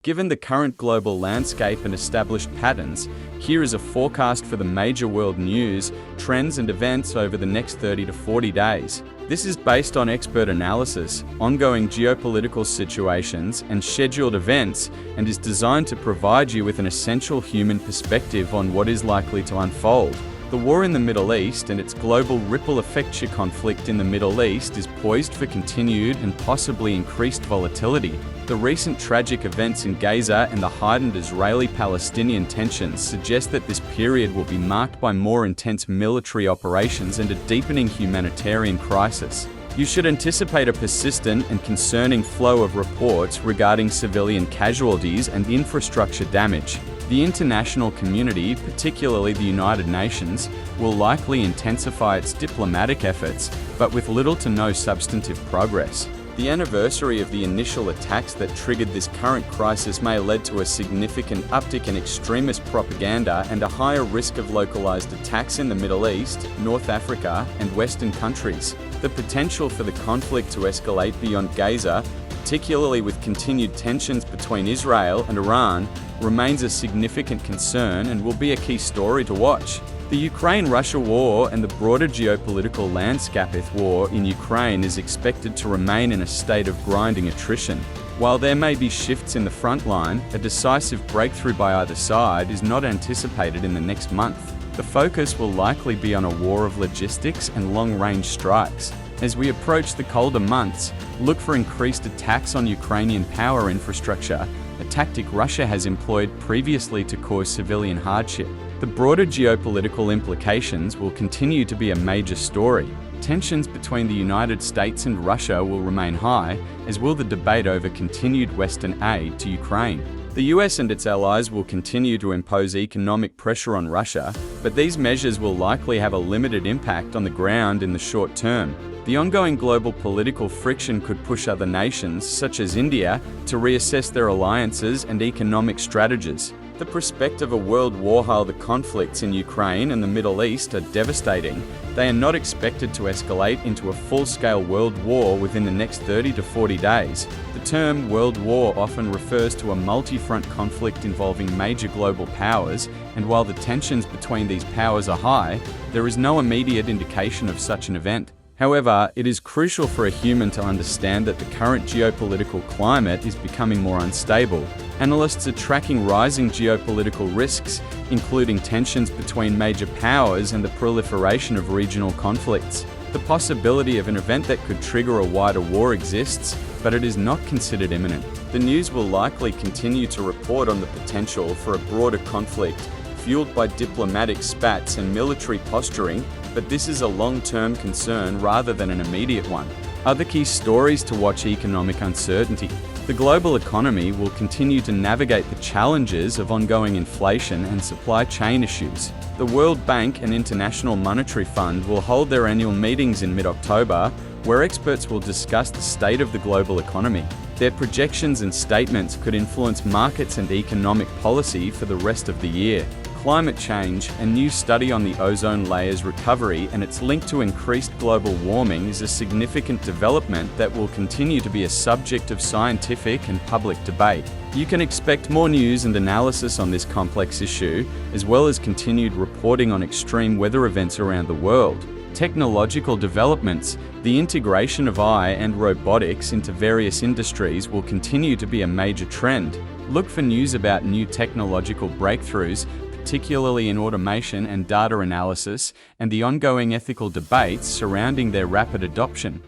Given the current global landscape and established patterns, here is a forecast for the major world news, trends and events over the next 30 to 40 days. This is based on expert analysis, ongoing geopolitical situations, and scheduled events, and is designed to provide you with an essential human perspective on what is likely to unfold. The war in the Middle East and its global ripple effect conflict in the Middle East is poised for continued and possibly increased volatility. The recent tragic events in Gaza and the heightened Israeli-Palestinian tensions suggest that this period will be marked by more intense military operations and a deepening humanitarian crisis. You should anticipate a persistent and concerning flow of reports regarding civilian casualties and infrastructure damage. The international community, particularly the United Nations, will likely intensify its diplomatic efforts, but with little to no substantive progress. The anniversary of the initial attacks that triggered this current crisis may lead to a significant uptick in extremist propaganda and a higher risk of localized attacks in the Middle East, North Africa, and Western countries. The potential for the conflict to escalate beyond Gaza, particularly with continued tensions between Israel and Iran, remains a significant concern and will be a key story to watch. The Ukraine-Russia war and the broader geopolitical landscape war in Ukraine is expected to remain in a state of grinding attrition. While there may be shifts in the front line, a decisive breakthrough by either side is not anticipated in the next month. The focus will likely be on a war of logistics and long-range strikes. As we approach the colder months, look for increased attacks on Ukrainian power infrastructure, a tactic Russia has employed previously to cause civilian hardship. The broader geopolitical implications will continue to be a major story. Tensions between the United States and Russia will remain high, as will the debate over continued Western aid to Ukraine. The US and its allies will continue to impose economic pressure on Russia, but these measures will likely have a limited impact on the ground in the short term. The ongoing global political friction could push other nations, such as India, to reassess their alliances and economic strategies. The prospect of a world war. While the conflicts in Ukraine and the Middle East are devastating, they are not expected to escalate into a full-scale world war within the next 30 to 40 days. The term world war often refers to a multi-front conflict involving major global powers, and while the tensions between these powers are high, there is no immediate indication of such an event. However, it is crucial for a human to understand that the current geopolitical climate is becoming more unstable. Analysts are tracking rising geopolitical risks, including tensions between major powers and the proliferation of regional conflicts. The possibility of an event that could trigger a wider war exists, but it is not considered imminent. The news will likely continue to report on the potential for a broader conflict, fueled by diplomatic spats and military posturing, but this is a long-term concern rather than an immediate one. Other key stories to watch: economic uncertainty. The global economy will continue to navigate the challenges of ongoing inflation and supply chain issues. The World Bank and International Monetary Fund will hold their annual meetings in mid-October, where experts will discuss the state of the global economy. Their projections and statements could influence markets and economic policy for the rest of the year. Climate change. A new study on the ozone layer's recovery and its link to increased global warming is a significant development that will continue to be a subject of scientific and public debate. You can expect more news and analysis on this complex issue, as well as continued reporting on extreme weather events around the world. Technological developments. The integration of AI and robotics into various industries will continue to be a major trend. Look for news about new technological breakthroughs, particularly in automation and data analysis, and the ongoing ethical debates surrounding their rapid adoption.